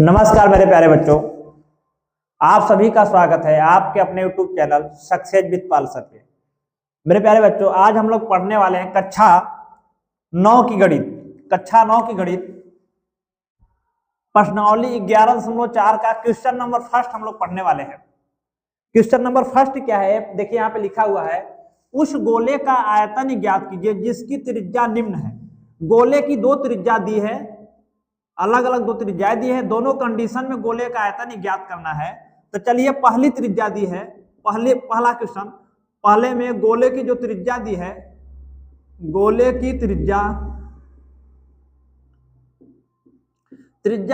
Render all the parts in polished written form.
नमस्कार मेरे प्यारे बच्चों, आप सभी का स्वागत है आपके अपने YouTube channel success with Pal sir पे। मेरे प्यारे बच्चों, आज हम लोग पढ़ने वाले हैं कक्षा 9 की गणित प्रश्नावली 11.4 का क्वेश्चन नंबर फर्स्ट हम लोग पढ़ने वाले हैं। क्वेश्चन नंबर फर्स्ट क्या है, देखिए यहाँ पे लिखा हुआ है, उस गोले का आयतन ज्ञात कीजिए जिसकी त्रिज्या निम्न है। गोले की दो त्रिज्या दी है, अलग अलग दो त्रिज्याएं दी है, दोनों कंडीशन में गोले का आयतन ज्ञात करना है। तो चलिए पहली त्रिज्या दी है, पहला क्वेश्चन, पहले में गोले की जो त्रिज्या दी है, गोले की त्रिज्या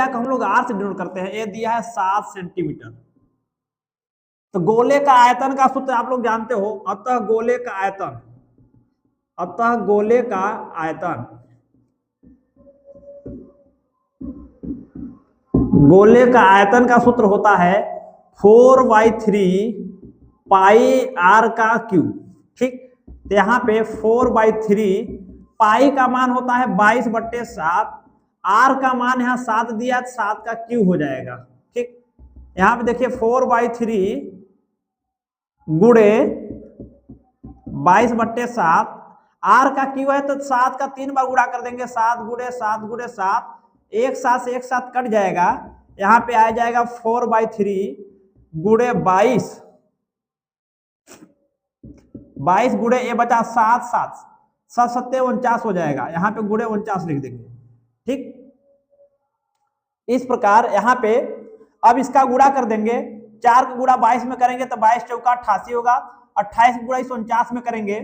को हम लोग r से डिनोट करते हैं। ये दिया है 7 सेंटीमीटर। तो गोले का आयतन का सूत्र आप लोग जानते हो, अतः गोले का आयतन का सूत्र होता है 4/3 पाई r का क्यूब। ठीक, तो यहाँ पे 4/3 पाई का मान होता है 22/7, r का मान यहाँ 7 दिया, 7 का क्यूब हो जाएगा। ठीक, यहाँ पे देखिए 4/3 गुणे 22/7, r का क्यूब है तो 7 का 3 बार गुणा कर देंगे, 7 गुणे 7 गुणे 7, एक साथ से एक साथ कट जाएगा। यहाँ पे आ जाएगा 4/3 गुणे 22 गुणे ये बचा 7, 7 7 49 हो जाएगा। यहाँ पे गुणे 49 लिख देंगे। ठीक, इस प्रकार यहाँ पे अब इसका गुणा कर देंगे, 4 का गुणा 22 में करेंगे तो 22 चौका 88 होगा, 28 गुणा 49 में करेंगे,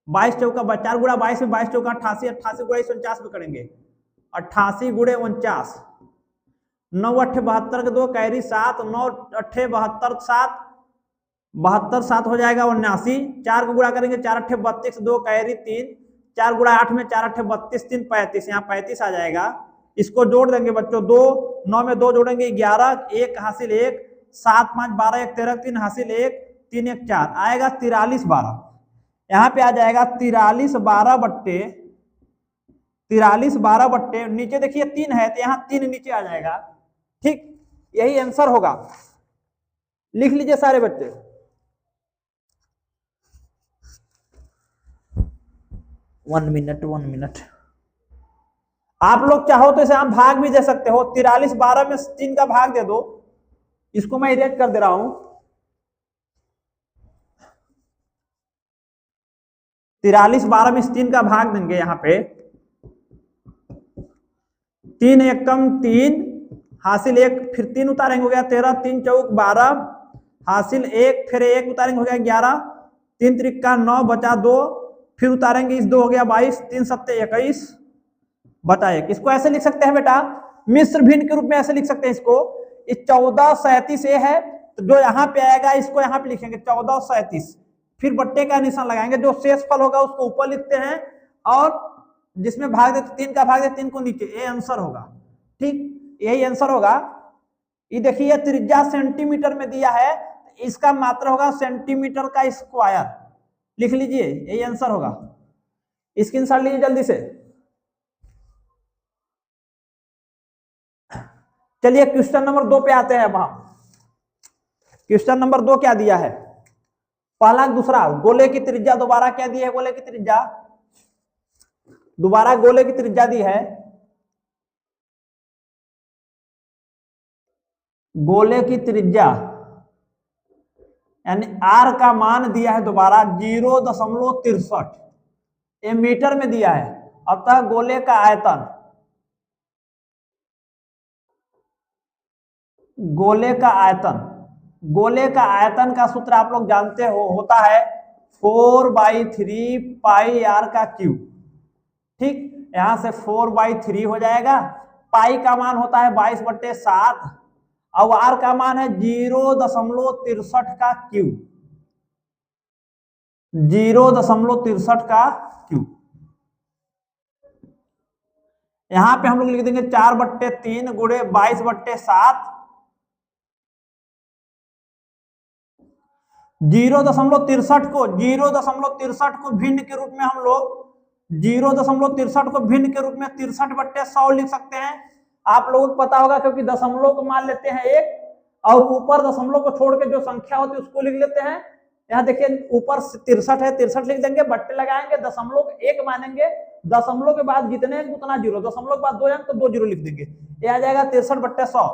22 चौका 4 गुणा 22 में 22 चौका 88, 88 गुणा 49 में करेंगे, 88 गुणे 49, 9 8 72 के 2 कैरी 7, 9 8 72 7, 72 7 हो जाएगा 79। 4 को गुणा करेंगे, 4 8 32, 2 कैरी 3, 4 गुणा 8 में 4 8 32, 3 35, यहाँ 35 आ जाएगा। इसको जोड़ देंगे बच्चों, 2 9 में 2 जोड़ेंगे 11, 1 हासिल 1, 7 5 12 1 13, 3 हासिल 1, 3 1 4 आएगा 43 12। यहाँ पे आ जाएगा 43 12 बट्टे नीचे देखिए 3 है तो यहाँ 3 नीचे आ जाएगा। ठीक, यही आंसर होगा। लिख लीजिए सारे बच्चे। वन मिनट आप लोग चाहो तो इसे आप भाग भी दे सकते हो, 43 12 में 3 का भाग दे दो। इसको मैं इरेज कर दे रहा हूं, 43 12 में 3 का भाग देंगे। यहाँ पे 3 एकम 3 हासिल 1, फिर 3 उतारेंगे, हो गया 13, 3 चौक 12 हासिल 1, फिर 1 उतारेंगे, हो गया 11, 3 त्रिका 9 बचा 2, फिर उतारेंगे, इस 2 हो गया 22, 3 7 21 बचा 1। इसको ऐसे लिख सकते हैं बेटा, मिश्र भिन्न के रूप में ऐसे लिख सकते हैं इसको। इस 1437 ए है तो जो यहाँ पे आएगा इसको यहाँ पे लिखेंगे 1437, फिर बट्टे का निशान लगाएंगे, जो शेष फल होगा उसको ऊपर लिखते हैं और जिसमें भाग देते 3 का भाग देते 3 को नीचे, ये आंसर होगा। ठीक, यही आंसर होगा। ये देखिए त्रिज्या सेंटीमीटर में दिया है, इसका मात्रा होगा सेंटीमीटर का स्क्वायर। लिख लीजिए, यही आंसर होगा। स्क्रीनशॉट लीजिए जल्दी से। चलिए क्वेश्चन नंबर 2 पे आते हैं। अब हम क्वेश्चन नंबर 2 क्या दिया है, पहला दूसरा, गोले की त्रिज्या दोबारा क्या दी है, गोले की त्रिज्या दोबारा गोले की त्रिज्या दी है, गोले की त्रिज्या यानी r का मान दिया है दोबारा 0.63, ये मीटर में दिया है। अतः गोले का आयतन, गोले का आयतन का सूत्र आप लोग जानते हो, होता है 4/3 पाई r का क्यूब। ठीक, यहां से 4/3 हो जाएगा, पाई का मान होता है 22/7 और r का मान है 0.63 का क्यूब, 0.63 का क्यूब। यहां पे हम लोग लिख देंगे 4/3 गुणे 22/7, 0.63 को भिन्न के रूप में हम लोग 0.63 को भिन्न के रूप में 63/100 लिख सकते हैं। आप लोगों को पता होगा क्योंकि दशमलव को मान लेते हैं 1 और ऊपर दशमलव को छोड़ के जो संख्या होती है उसको लिख लेते हैं। यहाँ देखिए ऊपर 63 है, 63 लिख देंगे, बट्टे लगाएंगे, दशमलव को 1 मानेंगे, दशमलव के बाद जितने अंक उतना 0, दशमलव के बाद 2 अंक तो 2 0 लिख देंगे, ये आ जाएगा 63/100।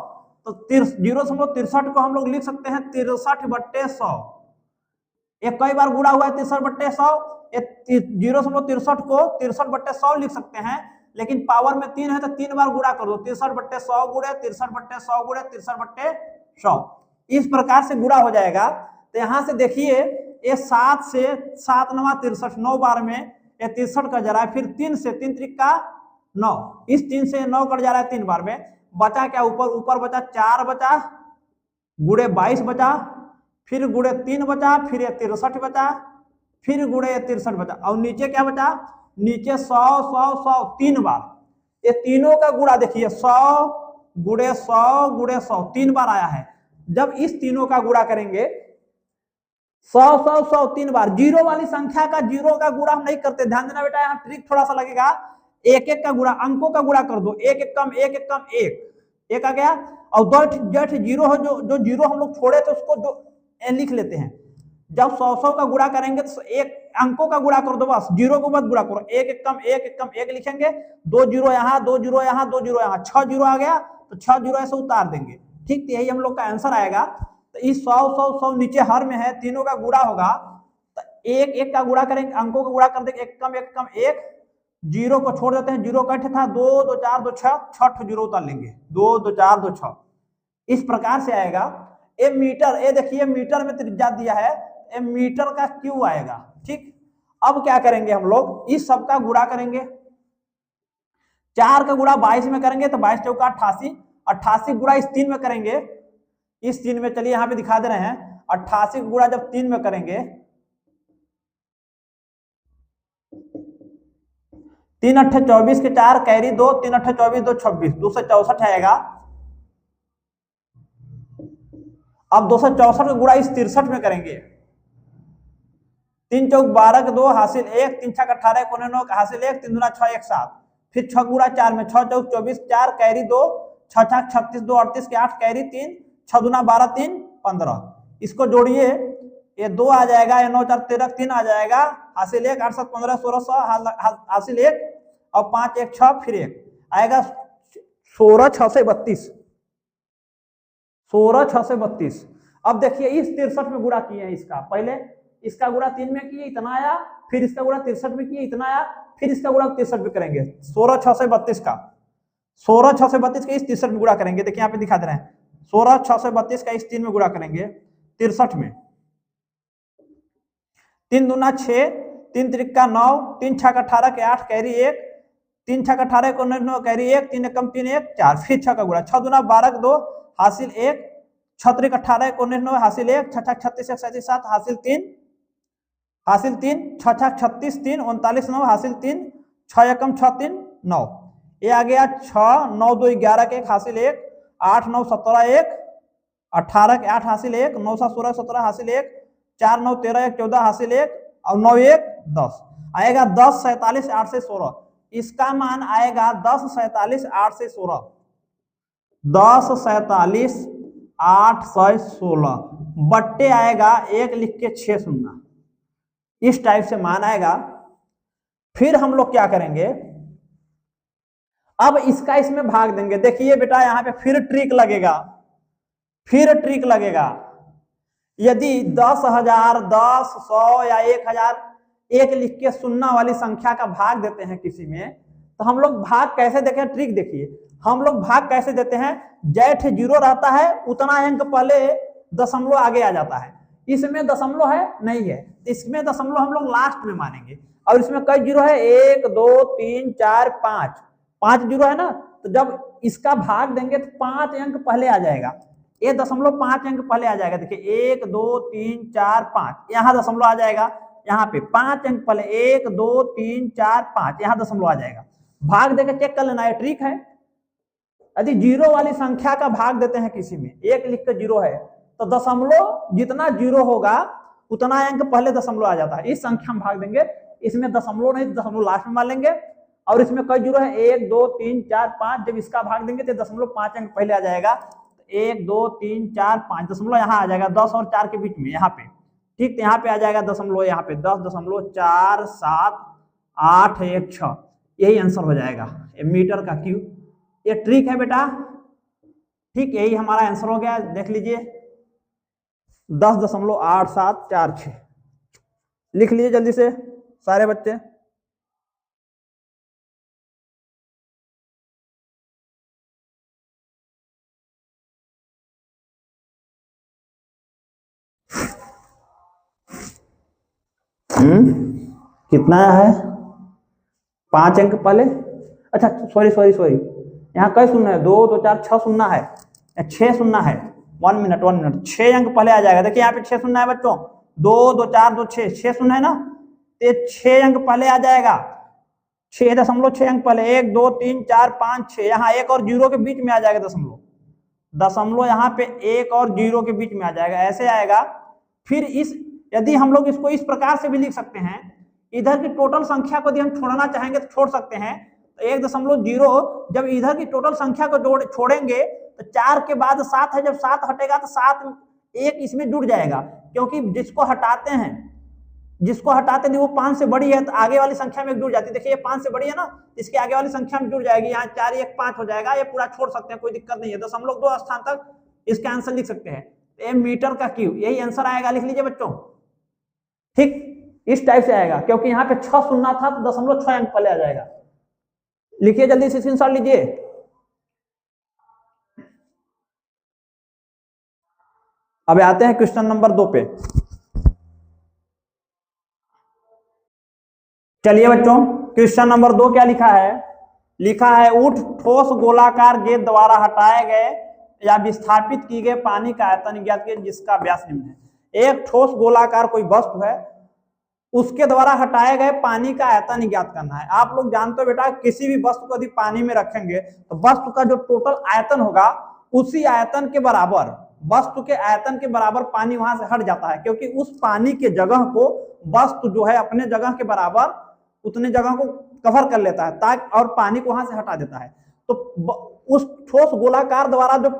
तो 0.63 को हम लोग लिख सकते हैं 63/100। ये कई बार गुणा हुआ है 63/100, 0.63 को 63/100 लिख सकते हैं, लेकिन पावर में 3 है तो 3 बार गुणा कर दो, 63/100 गुणे 63/100 गुणे 63/100, इस प्रकार से गुणा हो जाएगा। तो यहां से देखिए ये 7 से 7 9 63, 9 बार में ये 63 कट जा रहा है, फिर 3 से 3 त्रिका 9, इस 3 से 9 कट जा रहा है 3 बार में, बचा क्या ऊपर बचा 4 बचा, गुणे 22 बचा, फिर गुणे 3 बचा, फिर ये 63 बचा, फिर गुणे 63 बचा, और नीचे क्या बचा, नीचे 100 100 100 3 बार, ये तीनों का गुणा देखिए 100 गुणे 100 गुणे 100 3 बार आया है। जब इस तीनों का गुणा करेंगे 100 100 100 3 बार, जीरो वाली संख्या का जीरो का गुणा हम नहीं करते, ध्यान देना बेटा, यहाँ ट्रिक थोड़ा सा लगेगा। एक एक का गुणा, अंकों का गुणा कर दो, एक एक कम एक एक कम एक आ गया, और जठ जीरो है, जो जीरो हम लोग छोड़े थे उसको जो लिख लेते हैं। जब 100 का गुणा करेंगे तो एक अंकों का गुणा कर दो, बस जीरो को मत गुणा करो, एक एक कम एक लिखेंगे, 2 जीरो यहाँ 2 जीरो यहाँ 2 जीरो यहाँ, 6 जीरो आ गया तो 6 जीरो ऐसे उतार देंगे। ठीक, यही हम लोग का आंसर आएगा। तो इस 100 नीचे हर में है, तीनों का गुणा होगा तो एक एक का गुणा करेंगे, अंकों का गुणा कर देंगे, एक कम एक, जीरो को छोड़ देते हैं, जीरो कट था 2 2 4 2 6, 6 जीरो उतार लेंगे, 2 2 4 2 6, इस प्रकार से आएगा। ये मीटर, ये देखिए मीटर में त्रिज्या दिया है, ये मीटर का क्यू आएगा। ठीक, अब क्या करेंगे हम लोग, इस सब का गुणा करेंगे, 4 का गुणा 22 में करेंगे तो 22 चौका 88, 88 गुणा इस 3 में करेंगे, इस 3 में, चलिए यहाँ पे दिखा दे रहे हैं, 88 गुणा जब 3 में करेंगे, 3 8 24 के 4 कैरी 2, 3 8 24 2 26, 264 आएगा। अब 264 का गुणा इस 63 में करेंगे, 3 चौक 12 के 2 हासिल 1, 3 छक 18 कोने 9 हासिल 1, 3 दूना 6 1 7, फिर 6 गुणा 4 में, 6 चौक 24 4 कैरी 2, 6 छक 36 2 38 के 8 कैरी 3, 6 दूना 12 3 15, इसको जोड़िए, ये 2 आ जाएगा, ये 9 4 13 3 आ जाएगा, हासिल 1 8 7 15 16 100 हासिल 1 और 5 1 6 फिर 1 आएगा, 16 6 से 32, 16 6 से 32। अब देखिए इस 63 में गुणा किए हैं, इसका पहले इसका गुणा 3 में किए इतना आया, फिर इसका गुणा 63 में किए इतना आया, फिर इसका गुणा 63 में करेंगे, 16 6 से 32 का, 16 6 से 32 का इस 63 में गुणा करेंगे, देखिए यहाँ पे दिखा दे रहे हैं, 16 6 से 32 का इस 3 में गुणा करेंगे 63 में, 3 दूना 6, 3 त्रिका 9, 3 छक 18 के 8 कैरी 1, 3 छक 18 को 9 कैरी 1, 3 कम 3 1 4, फिर 6 का गुणा, 6 दूना 12 के 2 हासिल 1, 6 त्रिक 18 को 9 हासिल 1, 6 छक 36 1 37 7 हासिल 3 6 छक 36 3 39 9 हासिल 3, 6 एकम 6 3 9, ये आ गया 6 9 2 11 के 1 हासिल 1, 8 9 17 1 18 के 8 हासिल 1, 9 7 16 17 हासिल 1, 4 9 13 1 14 हासिल 1 और 9 1 10 आएगा, 10 47 8 से 16, इसका मान आएगा 10 47 8 से 16, 10 47 8 से 16 बट्टे आएगा 1 लिख के 6 सुनना, इस टाइप से मान आएगा। फिर हम लोग क्या करेंगे, अब इसका इसमें भाग देंगे, देखिए बेटा यहाँ पे फिर ट्रिक लगेगा, यदि 10,000 10 100 या 1,000 1 लिख के सुनना वाली संख्या का भाग देते हैं किसी में, तो हम लोग भाग कैसे देखें, ट्रिक देखिए, हम लोग भाग कैसे देते हैं, जैठ जीरो रहता है उतना अंक पहले दशमलव आगे आ जाता है, इसमें दशमलव है नहीं है, इसमें दशमलव हम लोग लास्ट में मानेंगे, और इसमें कई जीरो है 1 2 3 4 5 जीरो है ना, तो जब इसका भाग देंगे तो 5 अंक पहले आ जाएगा, ये दशमलव 5 अंक पहले आ जाएगा, देखिए 1 2 3 4 5 यहाँ दशमलव आ जाएगा, यहाँ पे 5 अंक पहले 1 2 3 4 5 यहाँ दशमलव आ जाएगा, भाग देकर चेक कर लेना, है ट्रिक है। यदि जीरो वाली संख्या का भाग देते हैं किसी में, 1 लिख कर जीरो है, तो दशमलव जितना जीरो होगा उतना अंक पहले दशमलव आ जाता है, इस संख्या में भाग देंगे, इसमें दशमलव नहीं, दशमलव लास्ट में मान लेंगे। और इसमें कई जीरो है, 1 2 3 4 5, जब इसका भाग देंगे तो 0.5 अंक पहले आ जाएगा। 1 2 3 4 5 दशमलव यहाँ आ जाएगा 10 और 4 के बीच में यहाँ पे, ठीक। तो यहाँ पे आ जाएगा दशमलव, यहाँ पे 10.47816, यही आंसर हो जाएगा मीटर का क्यूब। ये ट्रिक है बेटा, ठीक। यही हमारा आंसर हो गया, देख लीजिए 10.8746। लिख लीजिए जल्दी से सारे बच्चे। कितना है? 5 अंक पहले। अच्छा सॉरी सॉरी सॉरी, यहाँ कई शून्य है? 2 2 4 6 शून्य है, 6 शून्य है। 1 मिनट 1 मिनट, 6 अंक पहले आ जाएगा। देखिए यहाँ पे 6 शून्य है बच्चों, 2 2 4 2 6, 6 शून्य है ना, तो 6 अंक पहले आ जाएगा। 6.6 अंक पहले, 1 2 3 4 5 6, यहाँ 1 और 0 के बीच में आ जाएगा दशमलव। दशमलव यहाँ पे 1 और 0 के बीच में आ जाएगा, ऐसे आएगा। फिर इस, यदि हम लोग इसको इस प्रकार से भी लिख सकते हैं, इधर की टोटल संख्या को यदि हम छोड़ना चाहेंगे तो छोड़ सकते हैं। तो 1.0, जब इधर की टोटल संख्या को छोड़ेंगे तो 4 के बाद 7 है, जब 7 हटेगा तो 7 1 इसमें जुड़ जाएगा, क्योंकि जिसको हटाते हैं वो 5 से बड़ी है तो आगे वाली संख्या में जुड़ जाती है। देखिए ये 5 से बड़ी है ना, इसके आगे वाली संख्या में जुड़ जाएगी। यहाँ 4 1 5 हो जाएगा, ये पूरा छोड़ सकते हैं, कोई दिक्कत नहीं है। 0.2 स्थान तक इसका आंसर लिख सकते हैं। ये मीटर का क्यूब, यही आंसर आएगा, लिख लीजिए बच्चों, ठीक। इस टाइप से आएगा, क्योंकि यहाँ पे 6 शून्य था तो 0.6 अंक पहले आ जाएगा। लिखिए जल्दी से, स्क्रीनशॉट लीजिए। अब आते हैं क्वेश्चन नंबर 2 पे। चलिए बच्चों, क्वेश्चन नंबर 2 क्या लिखा है? लिखा है उठ ठोस गोलाकार गेंद द्वारा हटाए गए या विस्थापित की गए पानी का आयतन ज्ञात कीजिए जिसका व्यास निम्न है। एक ठोस गोलाकार कोई वस्तु है, उसके द्वारा हटाए गए पानी का आयतन ज्ञात करना है। आप लोग जानते हो बेटा, किसी भी वस्तु को यदि पानी में रखेंगे तो वस्तु का जो टोटल आयतन होगा उसी आयतन के बराबर, वस्तु के आयतन के बराबर पानी वहां से हट जाता है, क्योंकि उस पानी के जगह को वस्तु जो है अपने जगह के बराबर उतने जगह को कवर कर लेता है, ताकि और पानी को वहां से हटा देता है। तो उस ठोस गोलाकार द्वारा जो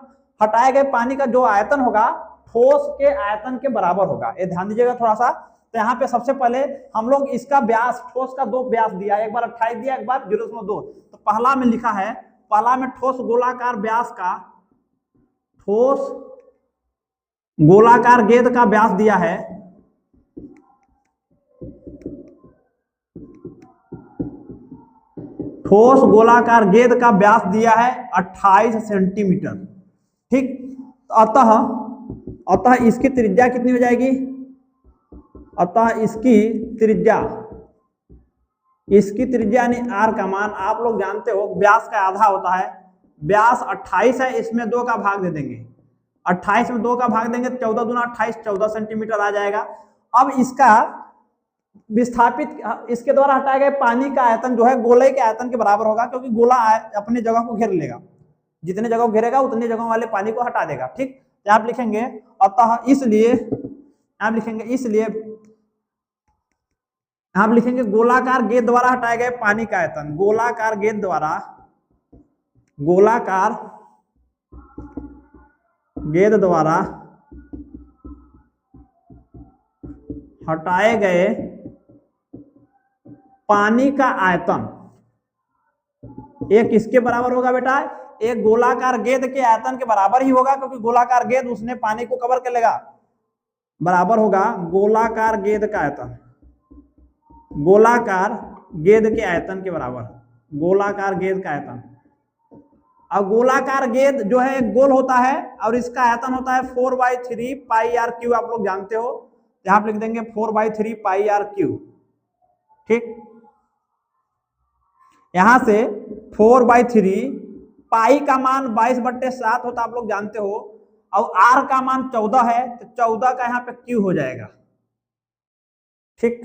हटाए गए पानी का जो आयतन होगा ठोस के आयतन के बराबर होगा। ये ध्यान दीजिएगा थोड़ा सा। तो यहाँ पे सबसे पहले हम लोग इसका व्यास, ठोस का 2 व्यास दिया, एक बार 28 दिया, एक बार 0.2। तो पहला में लिखा है, पहला में ठोस गोलाकार व्यास का, ठोस गोलाकार गेंद का व्यास दिया है ठोस गोलाकार गेंद का व्यास दिया है 28 सेंटीमीटर, ठीक। अतः इसकी त्रिज्या कितनी हो जाएगी? अतः इसकी त्रिज्या यानी r का मान आप लोग जानते हो व्यास का आधा होता है। व्यास 28 है, इसमें 2 का भाग दे देंगे, 28 में 2 का भाग देंगे तो 14 दूना 28, 14 सेंटीमीटर आ जाएगा। अब इसका विस्थापित, इसके द्वारा हटाए गए पानी का आयतन जो है गोले के आयतन के बराबर होगा, क्योंकि गोला अपनी जगह को घेर लेगा, जितने जगह घेरेगा उतने जगह वाले पानी को हटा देगा, ठीक। तो आप लिखेंगे अतः इसलिए, आप लिखेंगे इसलिए, आप लिखेंगे गोलाकार गेंद द्वारा हटाए गए पानी का आयतन, गोलाकार गेंद द्वारा हटाए गए पानी का आयतन एक किसके बराबर होगा बेटा? एक गोलाकार गेंद के आयतन के बराबर ही होगा, क्योंकि गोलाकार गेंद उसने पानी को कवर कर लेगा, बराबर होगा गोलाकार गेंद का आयतन, गोलाकार गेंद के आयतन के बराबर, गोलाकार गेंद का आयतन। अब गोलाकार गेंद जो है एक गोल होता है और इसका आयतन होता है 4/3 πr3, आप लोग जानते हो। यहां आप लिख देंगे 4/3 πr3, ठीक। यहां से 4/3, पाई का मान 22/7 होता है, आप लोग जानते हो, और r का मान 14 है, तो 14 का यहाँ पे क्यू हो जाएगा, ठीक।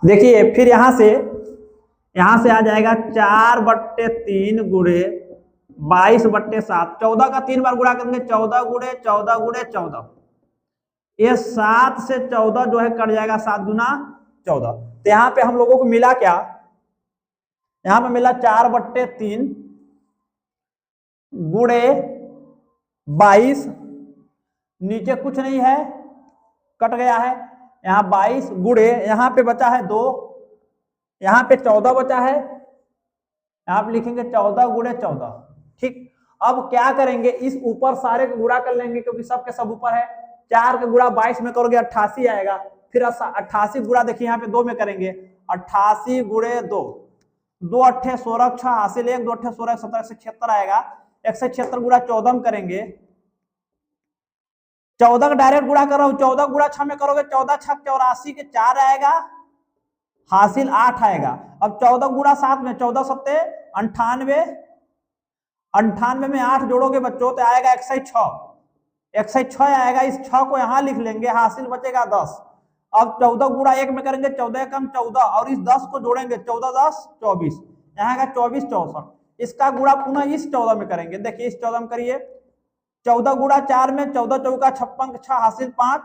देखिए फिर यहां से आ जाएगा 4/3 गुणे 22/7, 14 का 3 बार गुणा करेंगे, 14 गुणे 14 गुणे 14, ये 7 से 14 जो है कट जाएगा, 7 दूना 14। तो यहाँ पे हम लोगों को मिला क्या, यहाँ पे मिला 4/3 गुणे 22, नीचे कुछ नहीं है कट गया है, यहाँ 22 गुणे, यहाँ पे बचा है 2, यहाँ पे 14 बचा है, यहाँ पे लिखेंगे 14 गुणे 14। ठीक, अब क्या करेंगे, इस ऊपर सारे को गुणा कर लेंगे क्योंकि सब के सब ऊपर है। 4 का गुणा 22 में करोगे 88 आएगा, फिर 88 गुणा देखिए यहाँ पे 2 में करेंगे, 88 गुणे 2, 2 8 16 6 हासिल 1, 2 8 16 17 176 आएगा। 176 गुणा 14 में करेंगे, 14 का डायरेक्ट गुणा कर रहा हूं, 14 गुणा 6 में करोगे 14 6 84 के 4 आएगा, हासिल 8 आएगा। अब 14 गुणा 7 में 14 7 98, 98 में 8 जोड़ोगे बच्चों तो आएगा 106 आएगा। इस 6 को यहां लिख लेंगे, हासिल बचेगा 10। अब 14 गुणा 1 में करेंगे, 14 कम 14, और इस 10 को जोड़ेंगे, 14 10 24, यहाँ आएगा 24 64। इसका गुणा पुनः इस 14 में करेंगे, देखिए इस 14 में करिए, 14 गुणा 4 में 14 चौका 56 6 हासिल 5,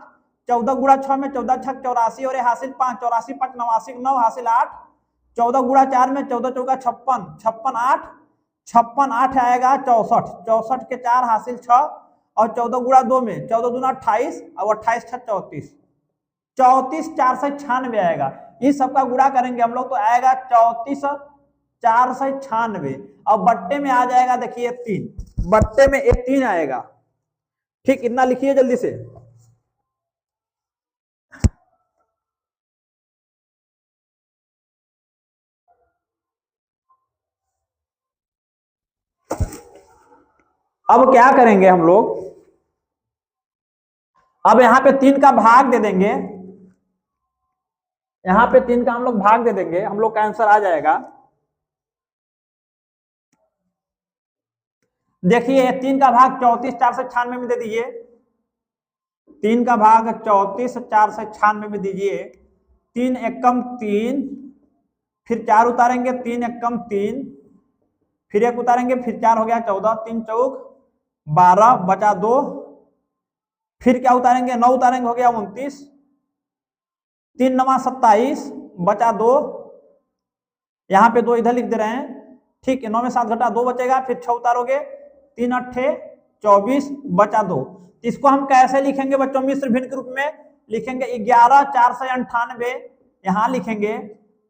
14 गुणा 6 में 14 6 84 और ये हासिल 5, 84 5 89 9 हासिल 8, 14 गुणा 4 में 14 चौका 56 56 8, 56 8 आएगा 64, 64 के 4 हासिल 6, और 14 गुणा 2 में 14 दूना 28 और 28 6 34, 34 4 से 96 आएगा। इस सबका गुणा करेंगे हम लोग तो आएगा 34 4 से 96। अब बट्टे में आ जाएगा, देखिए 3, बट्टे में एक 3 आएगा। ठीक, इतना लिखिए जल्दी से। अब क्या करेंगे हम लोग, अब यहां पे 3 का भाग दे देंगे, यहां पे 3 का हम लोग भाग दे देंगे, हम लोग का आंसर आ जाएगा। देखिए 3 का भाग 34 4 से 96 में दे दीजिए, 3 का भाग 34 4 से 96 में दीजिए, 3 एकम 3, फिर 4 उतारेंगे, 3 एकम 3, फिर 1 उतारेंगे, फिर 4 हो गया 14, 3 चौक 12 बचा 2, फिर क्या उतारेंगे, 9 उतारेंगे, हो गया 29, 3 9 27 बचा 2, यहाँ पे 2 इधर लिख दे रहे हैं। ठीक है, 9 में 7 घटा 2 बचेगा, फिर 6 उतारोगे, 3 8 24 बचा 2। इसको हम कैसे लिखेंगे बच्चों, मिश्र भिन्न के रूप में लिखेंगे, 11 4 से 98 यहाँ लिखेंगे,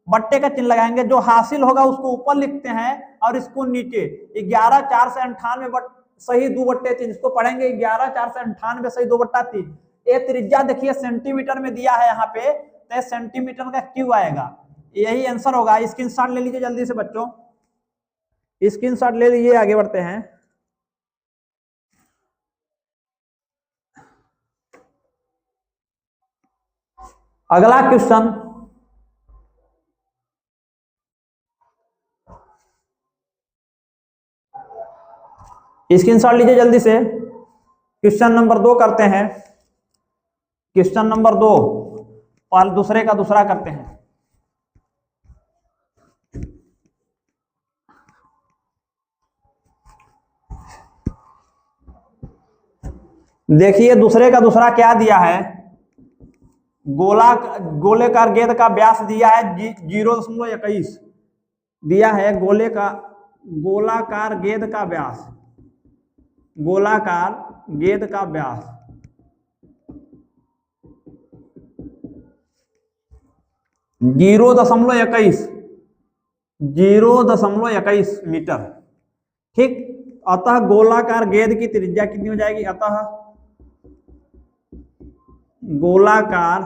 बट्टे का चिन्ह लगाएंगे, जो हासिल होगा उसको ऊपर लिखते हैं और इसको नीचे। 11 4 से 98 सही 2/3, इसको पढ़ेंगे 11 4 से 98 सही 2/3। ये त्रिज्या देखिए सेंटीमीटर में दिया है यहाँ पे, तो सेंटीमीटर का क्यू आएगा, यही आंसर होगा। स्क्रीनशॉट ले लीजिए जल्दी से बच्चों, स्क्रीनशॉट ले लीजिए, आगे बढ़ते हैं। अगला क्वेश्चन, स्क्रीनशॉट लीजिए जल्दी से। क्वेश्चन नंबर 2 करते हैं, क्वेश्चन नंबर 2, और दूसरे का दूसरा करते हैं। देखिए दूसरे का दूसरा क्या दिया है, गोलेकार गेंद का व्यास दिया है 0.21 दिया है, गोलाकार गेंद का व्यास, गोलाकार गेंद का व्यास 0.21 मीटर। ठीक, अतः गोलाकार गेंद की त्रिज्या कितनी हो जाएगी, अतः गोलाकार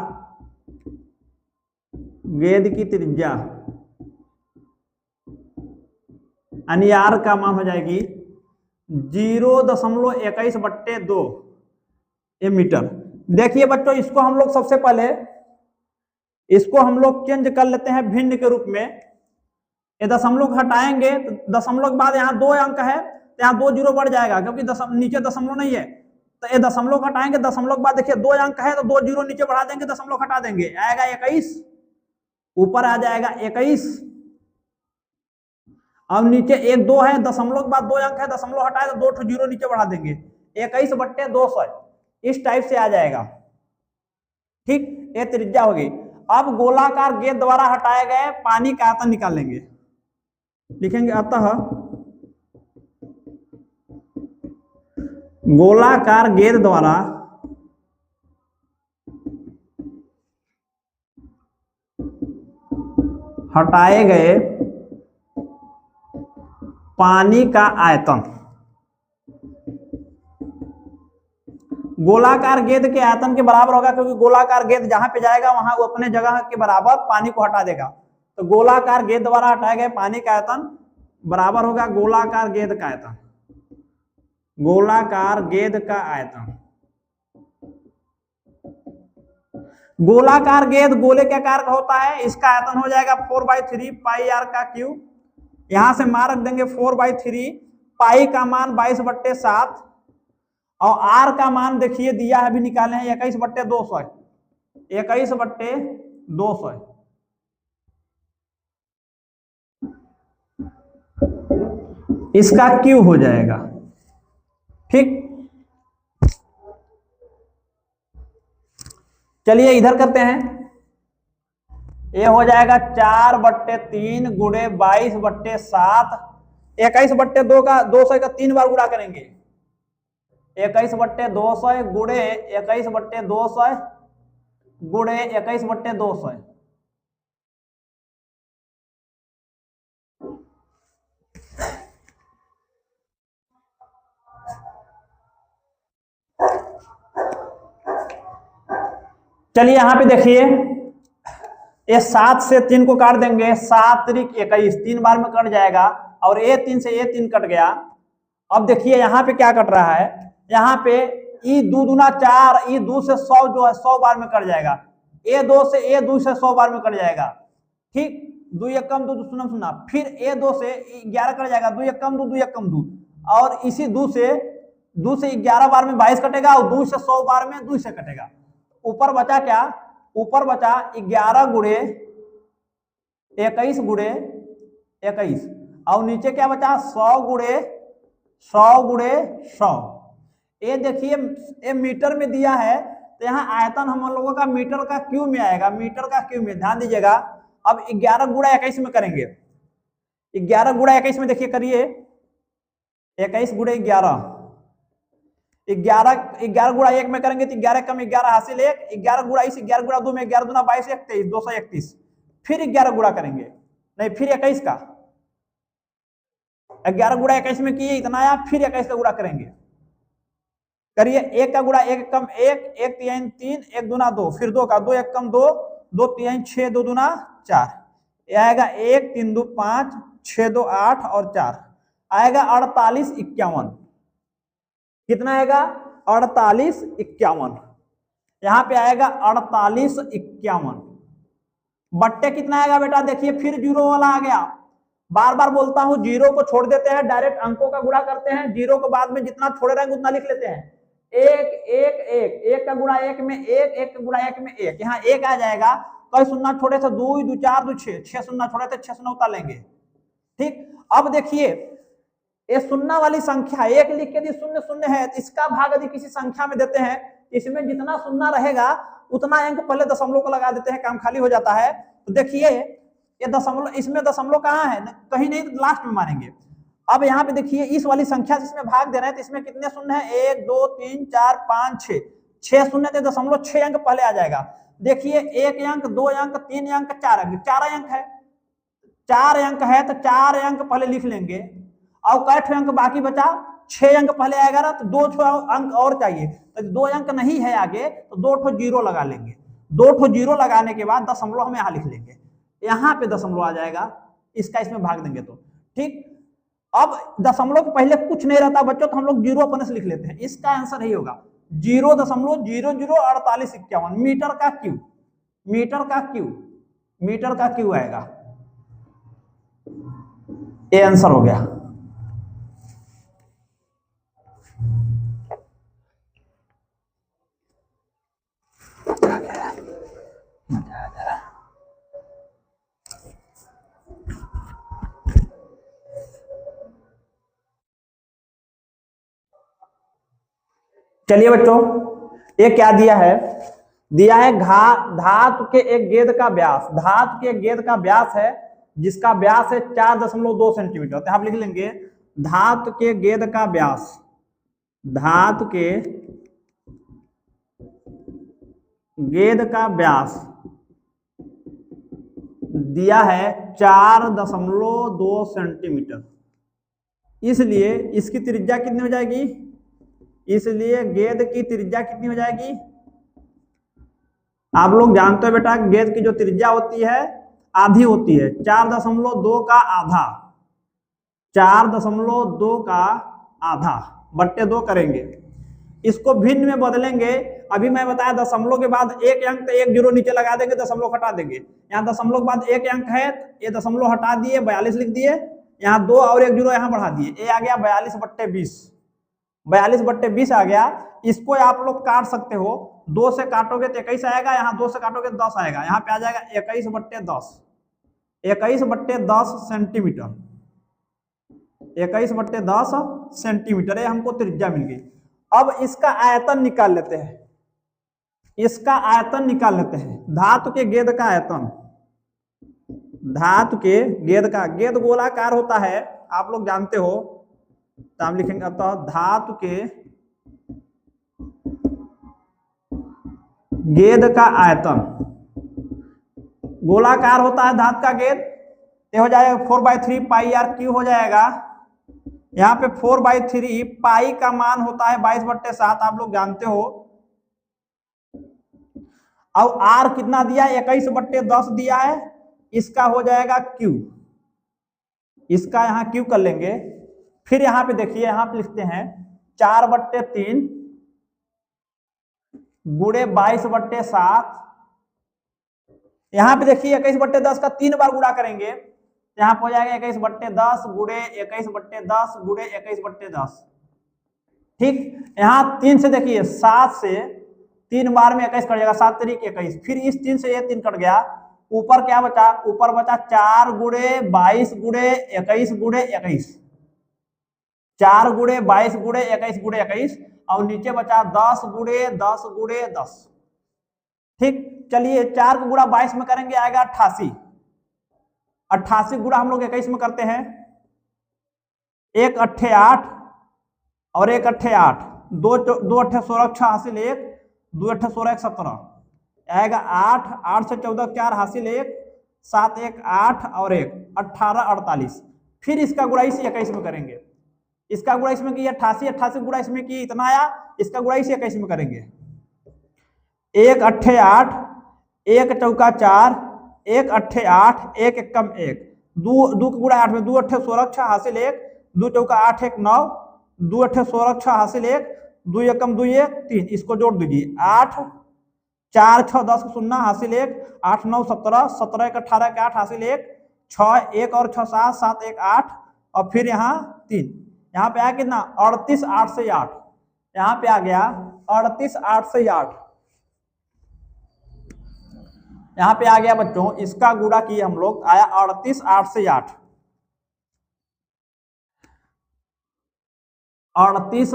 गेंद की त्रिज्या यानी का मान हो जाएगी 0.21/2 मीटर। देखिए बच्चों, इसको हम लोग सबसे पहले इसको हम लोग चेंज कर लेते हैं भिन्न के रूप में। ये दशमलव हटाएंगे तो दशमलव के बाद यहाँ 2 अंक है तो यहाँ 2 जीरो बढ़ जाएगा, क्योंकि नीचे दशमलव नहीं है, तो ये दशमलव हटाएंगे, दशमलव के बाद देखिए 2 अंक है तो 2 जीरो नीचे बढ़ा देंगे, दशमलव हटा देंगे, आएगा 21, ऊपर आ जाएगा 21। अब नीचे 1 2 है, दशमलव के बाद 2 अंक है, दशमलव हटाए तो 2 जीरो नीचे बढ़ा देंगे, 21/200 इस टाइप से आ जाएगा। ठीक, ये त्रिज्या होगी। अब गोलाकार गेंद द्वारा हटाए गए पानी का आयतन निकालेंगे। लिखेंगे अतः गोलाकार गेंद द्वारा हटाए गए पानी का आयतन, गोलाकार गेंद के आयतन के बराबर होगा, क्योंकि गोलाकार गेंद जहां पे जाएगा वहां वो अपने जगह के बराबर पानी को हटा देगा। तो गोलाकार गेंद द्वारा हटाए गए पानी का आयतन बराबर होगा गोलाकार गेंद का आयतन, गोलाकार गेंद का आयतन। गोलाकार गेंद गोले के आकार का होता है, इसका आयतन हो जाएगा 4/3 पाई आर का क्यूब। यहां से मान रख देंगे 4/3, पाई का मान 22/7 और आर का मान देखिए दिया है, अभी निकाले हैं 21/200, 21/200। इसका क्यू हो जाएगा। ठीक, चलिए इधर करते हैं। ये हो जाएगा 4/3 गुणे 22/7, 21/2 का 200 का 3 बार गुणा करेंगे। 21/200 गुणे 21/200 गुणे 21/200। चलिए यहां पे देखिए, ये 7 से 3 को काट देंगे, 7 त्रिक 21, 3 बार में कट जाएगा, और ये 3 से ये 3 कट गया। अब देखिए यहाँ पे क्या कट रहा है, यहाँ पे ई 2 दूना 4, ई 2 से 100 जो है 100 बार में कट जाएगा, ए 2 से ए 2 से 100 बार में कट जाएगा। ठीक, 2 एकम 2 सुना सुना, फिर ए 2 से 11 कट जाएगा, 2 एकम 2 2 एकम 2, और इसी 2 से 11 बार में 22 कटेगा, और 2 से 100 बार में 2 से कटेगा। ऊपर बचा क्या, ऊपर बचा 11 गुणे 21 गुणे 21, और नीचे क्या बचा 100 गुणे 100। ये देखिए ये मीटर में दिया है, तो यहाँ आयतन हम लोगों का मीटर का क्यू में आएगा, मीटर का क्यू में, ध्यान दीजिएगा। अब 11 गुणा 21 में करेंगे, 11 गुणा 21 में देखिए करिए, 21 गुणे 11, 11 गुणा 1 में करेंगे तो 11 कम 11 हासिल 1, 11 गुणा इस 11 गुणा 2 में 11 दूना 22 23 231, फिर 11 गुणा करेंगे, नहीं फिर 21 का, 11 गुणा 21 में किए इतना आया, फिर 21 का गुणा करेंगे, करिए 1 का गुणा 1 कम 1, 1 3 3, 1 दूना 2, फिर 2 का 2 1 कम 2, 2 3 6, 2 दूना 4, ये आएगा 1 3 2 5 6 2 8 और 4 आएगा 48 51। कितना आएगा 48 51, यहां पे आएगा 48 51 बट्टे कितना आएगा बेटा, देखिए फिर जीरो वाला आ गया। बार बार बोलता हूं, जीरो को छोड़ देते हैं, डायरेक्ट अंकों का गुणा करते हैं, जीरो को बाद में जितना छोड़े रहेंगे उतना लिख लेते हैं। 1 1 1, 1 का गुणा 1 में 1, 1 का गुणा 1 में 1, यहाँ 1 आ जाएगा, कई शून्य छोड़े थे 2 2 4 2 6, 6 शून्य छोड़े थे 6 शून्य उतार लेंगे। ठीक, अब देखिए ये शून्य वाली संख्या 1 लिख के यदि 0 0 है, तो इसका भाग यदि किसी संख्या में देते हैं, इसमें जितना शून्य रहेगा उतना अंक पहले दशमलव को लगा देते हैं, काम खाली हो जाता है। तो देखिए ये दशमलव, इसमें दशमलव कहाँ है, कहीं नहीं, तो लास्ट में मारेंगे। अब यहाँ पे देखिए इस वाली संख्या जिसमें भाग दे रहे हैं, तो इसमें कितने शून्य है, 1 2 3 4 5 6, 6 शून्य थे, दशमलव 6 अंक पहले आ जाएगा। देखिए 1 अंक 2 अंक 3 अंक 4 अंक, 4 अंक है, 4 अंक है तो 4 अंक पहले लिख लेंगे, और कै अंक बाकी बचा, 6 अंक पहले आएगा ना, तो 2 अंक और चाहिए, तो 2 अंक नहीं है आगे, तो 2 जीरो लगा लेंगे, 2 जीरो लगाने के बाद दशमलव हम यहाँ लिख लेंगे, यहाँ पे दशमलव आ जाएगा, इसका इसमें भाग देंगे तो। ठीक, अब दशमलव के पहले कुछ नहीं रहता बच्चों, तो हम लोग जीरो अपने से लिख लेते हैं, इसका आंसर यही होगा 0.0048 51 मीटर का क्यू, मीटर का क्यू, मीटर का क्यू आएगा, ये आंसर हो गया। चलिए बच्चों, ये क्या दिया है, दिया है धातु के एक गेंद का व्यास, धातु के एक गेंद का व्यास है जिसका व्यास है 4.2 सेंटीमीटर। तो आप लिख लेंगे धातु के गेंद का व्यास, धातु के गेंद का व्यास दिया है 4.2 सेंटीमीटर, इसलिए इसकी त्रिज्या कितनी हो जाएगी, इसलिए गेंद की त्रिज्या कितनी हो जाएगी, आप लोग जानते हो बेटा गेंद की जो त्रिज्या होती है आधी होती है, 4.2 का आधा, 4.2 का आधा बट्टे 2 करेंगे, इसको भिन्न में बदलेंगे। अभी मैं बताया दशमलव के बाद एक अंक, तो एक जीरो नीचे लगा देंगे, दशमलव हटा देंगे। यहाँ दशमलव के बाद एक अंक है, ये दशमलव हटा दिए, 42 लिख दिए, यहाँ 2 और एक जीरो यहाँ बढ़ा दिए, ये आ गया 42/20, 42/20 आ गया। इसको आप लोग काट सकते हो, 2 से काटोगे तो 21 आएगा, यहाँ 2 से काटोगे तो 10 आएगा, यहाँ पे आ जाएगा 21/10, 21/10 सेंटीमीटर, 21/10 सेंटीमीटर, ये हमको त्रिज्या मिल गई। अब इसका आयतन निकाल लेते हैं, इसका आयतन निकाल लेते हैं, धातु के गेंद का आयतन, धातु के गेंद का, गेंद गोलाकार होता है आप लोग जानते हो, तो हम लिखेंगे तो धातु के गेंद का आयतन, गोलाकार होता है धातु का गेंद, ये हो जाएगा 4/3 पाई आर क्यू हो जाएगा। यहाँ पे 4/3 पाई का मान होता है 22/7, आप लोग जानते हो। अब आर कितना दिया है, 21/10 दिया है, इसका हो जाएगा क्यू, इसका यहाँ क्यू कर लेंगे। फिर यहाँ पे देखिए, यहाँ पे लिखते हैं 4/3 गुणे 22/7, यहाँ पे देखिए 21/10 का 3 बार गुणा करेंगे, यहाँ पे हो जाएगा 21/10 गुणे 21/10 गुणे 21/10, ठीक। यहाँ 3 से देखिए 7 से 3 बार में 21 कट जाएगा, 7 तरीक 21, फिर इस 3 से ये 3 कट गया, ऊपर क्या बचा, ऊपर बचा 4 गुणे 22 गुणे 21 गुणे 21, 4 गुणे 22 गुणे 21 गुणे 21, और नीचे बचा 10 गुणे 10 गुणे 10, ठीक। चलिए 4 को गुणा 22 में करेंगे आएगा 88, 88 गुणा हम लोग 21 में करते हैं, 1 8 8 और 1 8 8, 2 8 16 6 हासिल 1, 2 8 16 1 17 आएगा 8, 8 से 14 4 हासिल 1, 7 1 8 और 1 18 48। फिर इसका गुणा इसी 21 में करेंगे, इसका गुणा इसमें की 88, 88 गुणा इसमें की इतना आया, इसका गुणा इसी 21 में करेंगे, 1 8 8, 1 चौका 4, 1 8 8, 1 एकम 1, 2 गुणा 8 में 2 8 16 6 हासिल 1, 2 चौका 8 1 9, 2 8 16 6 हासिल 1, 2 एकम 2 1 3, इसको जोड़ दीजिए, 8 4 6 10 0 हासिल 1, 8 9 17, 17 1 18 के 8 हासिल 1, 6 1 और 6 7 7 1 8, और फिर यहाँ 3, यहाँ पे आया कितना 38 8 से 8, यहाँ पे आ गया 38 8 से 8, यहाँ पे आ गया बच्चों, इसका गुणा किए हम लोग, आया 38 8 से 8, 38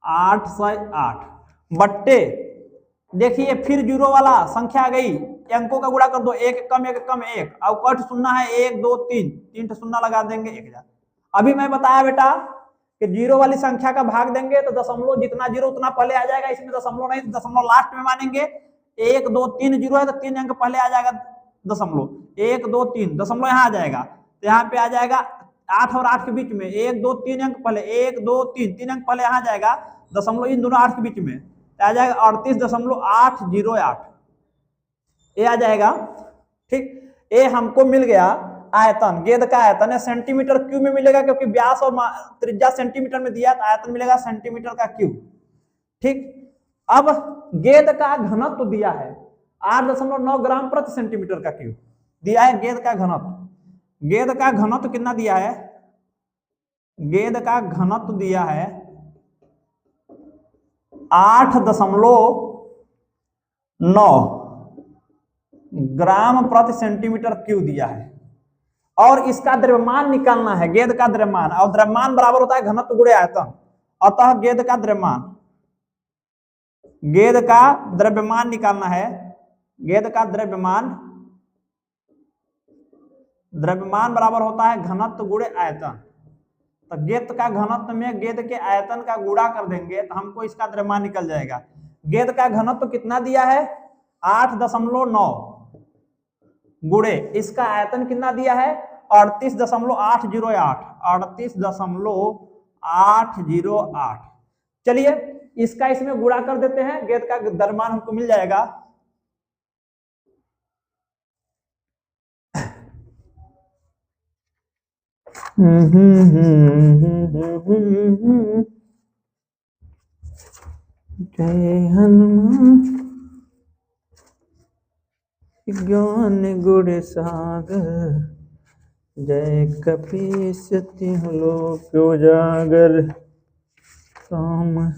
8 से 8 बट्टे, देखिए फिर जीरो वाला संख्या आ गई, अंकों का गुणा कर दो, 1 कम 1 कम 1, अब कट शून्य है 1 2 3, 3 शून्य लगा देंगे 1000। अभी मैं बताया बेटा कि जीरो वाली संख्या का भाग देंगे तो दशमलव जितना जीरो उतना पहले आ जाएगा, इसमें दशमलव नहीं, दशमलव लास्ट में मानेंगे, 1 2 3 जीरो है तो 3 अंक पहले आ जाएगा दशमलव, 1 2 3 दशमलव यहाँ आ जाएगा, तो यहाँ पे आ जाएगा 8 और 8 के बीच में 1 2 3 अंक पहले, 1 2 3 3 अंक पहले यहाँ जाएगा, दशमलव इन दोनों 8 के बीच में आ जाएगा 38.808, ये आ जाएगा, ठीक। ये हमको मिल गया आयतन, गेंद का आयतन है सेंटीमीटर क्यूब में मिलेगा, क्योंकि व्यास और त्रिज्या सेंटीमीटर में दिया, तो आयतन मिलेगा सेंटीमीटर का क्यूब, ठीक। अब गेंद का घनत्व दिया है 8.9 ग्राम प्रति सेंटीमीटर का क्यूब दिया है, गेंद का घनत्व, गेंद का घनत्व कितना दिया है, गेंद का घनत्व दिया है 8.9 ग्राम प्रति सेंटीमीटर क्यूब दिया है, और इसका द्रव्यमान निकालना है, गेंद का द्रव्यमान, और द्रव्यमान बराबर होता है घनत्व गुणे आयतन, अतः गेंद का द्रव्यमान, गेंद का द्रव्यमान निकालना है। गेंद का द्रव्यमान बराबर होता है घनत्व गुणे आयतन। तो गेंद का घनत्व में गेंद के आयतन का गुणा कर देंगे तो हमको इसका द्रव्यमान निकल जाएगा। गेंद का घनत्व कितना दिया है 8.9 गुणे इसका आयतन कितना दिया है 38.808 38.808। चलिए इसका इसमें गुणा कर देते हैं, गेंद का द्रव्यमान हमको मिल जाएगा। जय हनुमान ज्ञान गुण सागर, जय कपीस तिहुँ लोक उजागर। काम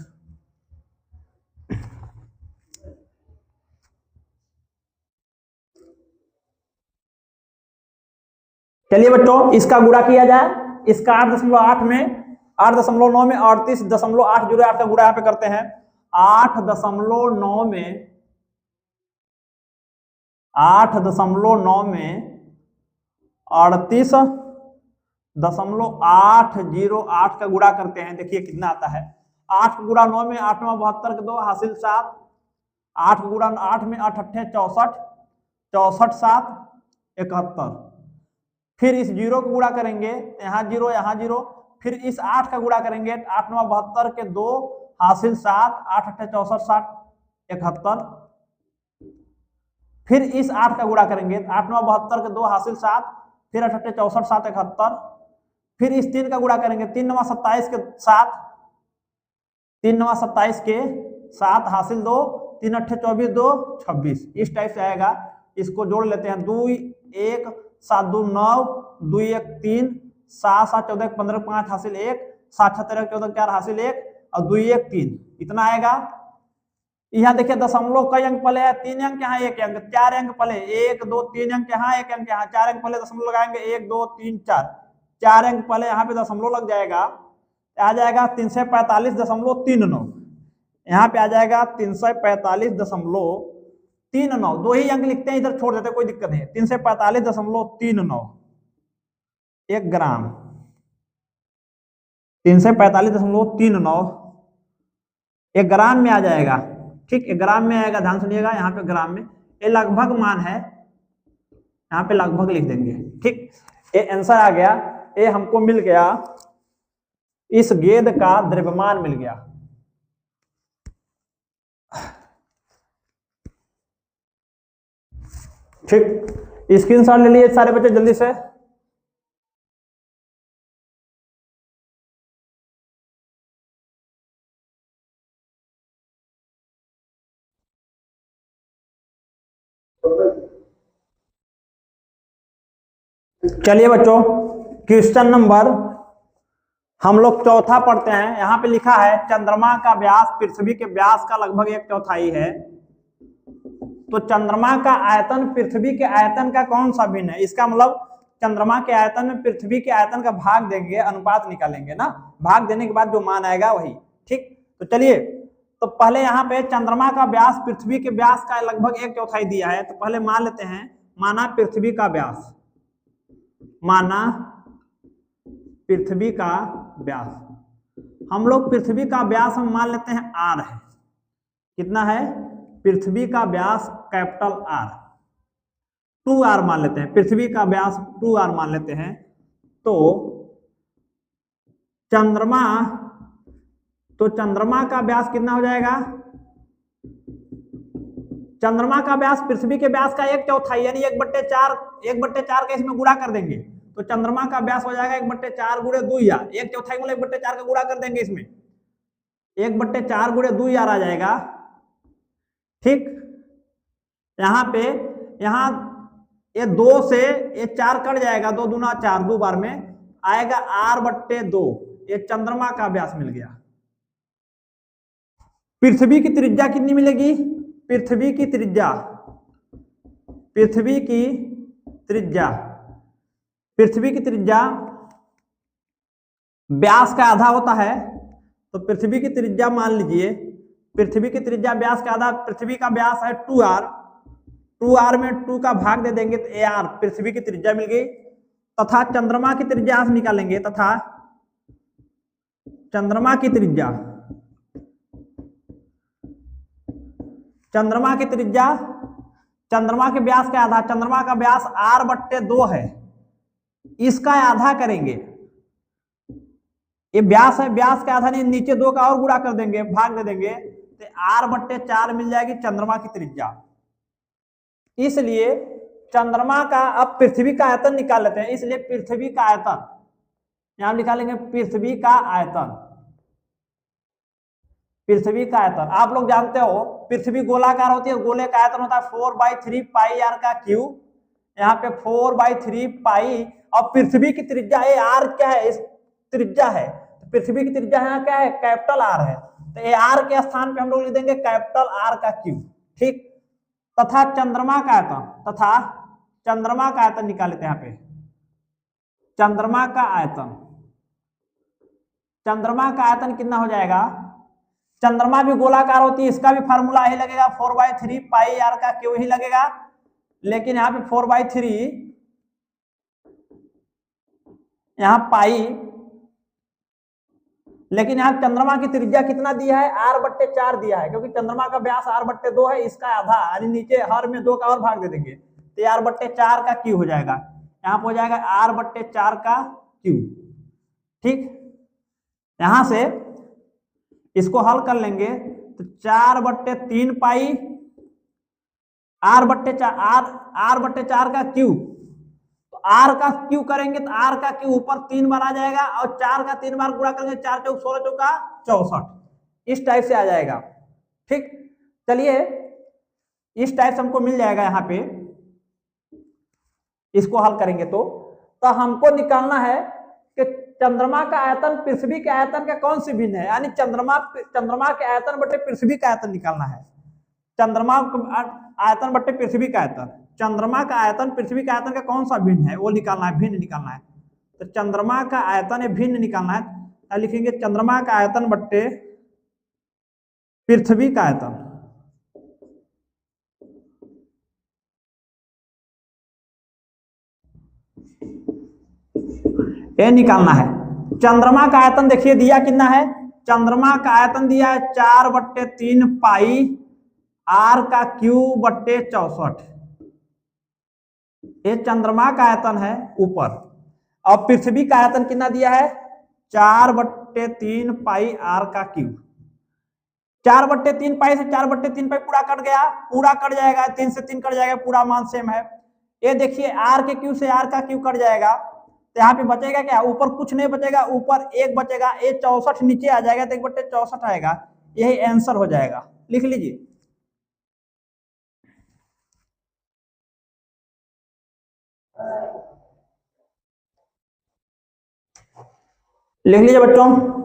चलिए बच्चों इसका गुणा किया जाए। इसका 8.8 में 8.9 में 38.808 का गुणा यहाँ पे करते हैं। 8.9 में 38.808 का गुणा करते हैं। देखिए कितना आता है 8 गुणा 9 में 8 9 72 के 2 हासिल 7। 8 गुणा 8 में 8 8 64 64 7 71। फिर इस जीरो को गुणा करेंगे, यहाँ जीरो यहाँ जीरो। फिर इस 8 का गुणा करेंगे 8 9 72 के 2 हासिल 7 8 8 64 60 71। फिर इस 8 का गुणा करेंगे 8 9 72 के 2 हासिल 7 फिर 8 8 64 7 71। फिर इस 3 का गुणा करेंगे 3 9 27 के 7 3 9 27 के 7 हासिल 2 3 8 24 2 26। इस टाइप से आएगा। इसको जोड़ लेते हैं 2 1 7 2 9 2 1 3 7 7 14 15 5 हासिल 1 7 7 14 4 हासिल 1 और 2 1 3 इतना आएगा। यहाँ देखिए दशमलव कई अंक पहले है 3 अंक यहाँ 1 अंक 4 अंक पहले 1 2 3 अंक यहाँ 1 अंक यहाँ 4 अंक पहले दशमलव लगाएंगे 1 2 3 4 4 अंक पहले यहाँ पे दशमलव लग जाएगा। आ जाएगा 345.39। यहाँ पे आ जाएगा 345.39। 2 ही अंक लिखते हैं, इधर छोड़ देते कोई दिक्कत नहीं। 345.39 1 ग्राम 345.39 1 ग्राम में आ जाएगा। ठीक 1 ग्राम में आएगा, ध्यान सुनिएगा यहाँ पे ग्राम में। ये लगभग मान है, यहाँ पे लगभग लिख देंगे। ठीक ये आंसर आ गया। ये हमको मिल गया, इस गेंद का द्रव्यमान मिल गया। ठीक स्क्रीनशॉट ले लिए सारे बच्चे जल्दी से। चलिए बच्चों क्वेश्चन नंबर हम लोग चौथा पढ़ते हैं। यहाँ पे लिखा है चंद्रमा का व्यास पृथ्वी के व्यास का लगभग 1/4 है। तो चंद्रमा का आयतन पृथ्वी के आयतन का कौन सा भिन्न है? इसका मतलब चंद्रमा के आयतन में पृथ्वी के आयतन का भाग देंगे, अनुपात निकालेंगे ना। भाग देने के बाद जो मान आएगा वही। ठीक तो चलिए तो पहले यहाँ पे चंद्रमा का व्यास पृथ्वी के व्यास का लगभग 1/4 दिया है। तो पहले मान लेते हैं, माना पृथ्वी का व्यास, माना पृथ्वी का व्यास। हम लोग पृथ्वी का व्यास हम मान लेते हैं r है। कितना है? पृथ्वी का व्यास कैपिटल R 2r मान लेते हैं। पृथ्वी का व्यास 2r मान लेते हैं। तो चंद्रमा का व्यास कितना हो जाएगा? चंद्रमा का व्यास पृथ्वी के व्यास का 1/4 यानी 1/4 का इसमें गुणा कर देंगे। तो चंद्रमा का व्यास हो जाएगा 1/4 गुणे 2 r। 1/4 मतलब 1/4 का गुणा कर देंगे इसमें। 1/4 गुणे 2 r आ जाएगा। ठीक यहाँ पे ये 2 से ये 4 कट जाएगा, 2 दूना 4 2 बार में आएगा r/2। ये चंद्रमा का व्यास मिल गया। पृथ्वी की त्रिज्या कितनी मिलेगी? पृथ्वी की त्रिज्या व्यास का आधा होता है। तो पृथ्वी की त्रिज्या मान लीजिए पृथ्वी की त्रिज्या व्यास का आधा, पृथ्वी का व्यास है 2r, 2r में 2 का भाग दे देंगे तो ar पृथ्वी की त्रिज्या मिल गई। तथा चंद्रमा की त्रिज्या निकालेंगे, तथा चंद्रमा की त्रिज्या, चंद्रमा की त्रिज्या, चंद्रमा के व्यास का आधा, चंद्रमा का व्यास r/2 है, इसका आधा करेंगे। ये व्यास है, व्यास का आधा नहीं, नीचे 2 का और गुणा कर देंगे, भाग दे देंगे तो r/4 मिल जाएगी चंद्रमा की त्रिज्या। इसलिए चंद्रमा का, अब पृथ्वी का आयतन निकाल लेते हैं, इसलिए पृथ्वी का आयतन यहां निकालेंगे, पृथ्वी का आयतन, पृथ्वी का आयतन आप लोग जानते हो पृथ्वी गोलाकार होती है, गोले का आयतन होता है 4/3 पाई आर का क्यूब, यहाँ पे 4/3 पाई, और पृथ्वी की त्रिज्या ये आर क्या है, इस त्रिज्या है, तो पृथ्वी की त्रिज्या यहाँ क्या है, कैपिटल आर है, तो ये आर के स्थान पे हम लोग लिख देंगे कैपिटल आर का क्यूब। ठीक, तथा चंद्रमा का आयतन, तथा चंद्रमा का आयतन निकाल लेते हैं यहाँ पे, चंद्रमा का आयतन, चंद्रमा का आयतन कितना हो जाएगा, चंद्रमा भी गोलाकार होती है, इसका भी फार्मूला ही लगेगा 4/3 पाई आर का क्यू ही लगेगा, लेकिन यहाँ पे 4/3 यहाँ पाई, लेकिन यहाँ चंद्रमा की त्रिज्या कितना दिया है, r/4 दिया है, क्योंकि चंद्रमा का व्यास r/2 है, इसका आधा यानी नीचे हर में 2 का और भाग दे देंगे तो r/4 का क्यू हो जाएगा, यहाँ पे हो जाएगा r/4 का क्यू। ठीक, यहां से इसको हल कर लेंगे तो 4/3 पाई r/4 का क्यू, तो r का क्यू करेंगे तो r का क्यू ऊपर 3 बार आ जाएगा, और 4 का 3 बार गुणा करेंगे, 4 चौक 16 चौका 64, इस टाइप से आ जाएगा। ठीक, चलिए इस टाइप से हमको मिल जाएगा, यहाँ पे इसको हल करेंगे तो हमको निकालना है कि चंद्रमा का आयतन पृथ्वी के आयतन का कौन सी भिन्न है, यानी चंद्रमा के आयतन बटे पृथ्वी का आयतन निकालना है, चंद्रमा आयतन बटे पृथ्वी का आयतन, चंद्रमा का आयतन पृथ्वी के आयतन का कौन सा भिन्न है वो निकालना है, भिन्न निकालना है, तो चंद्रमा का आयतन भिन्न निकालना है, तो लिखेंगे चंद्रमा का आयतन बटे पृथ्वी का आयतन, ये निकालना है। चंद्रमा का आयतन देखिए दिया कितना है, चंद्रमा का आयतन दिया है 4/3 पाई आर का क्यूब बट्टे 64, ये चंद्रमा का आयतन है ऊपर, और पृथ्वी का आयतन कितना दिया है 4/3 पाई आर का क्यूब, 4/3 पाई से 4/3 पाई पूरा कट गया, पूरा कट जाएगा, 3 से 3 कट जाएगा, पूरा मान सेम है। ये देखिए आर के क्यू से आर का क्यू कट जाएगा, तो यहाँ पे बचेगा क्या, ऊपर कुछ नहीं बचेगा, ऊपर 1 बचेगा, ये 64 नीचे आ जाएगा तो 1/64 आएगा, यही आंसर हो जाएगा। लिख लीजिए, लिख लीजिए बच्चों।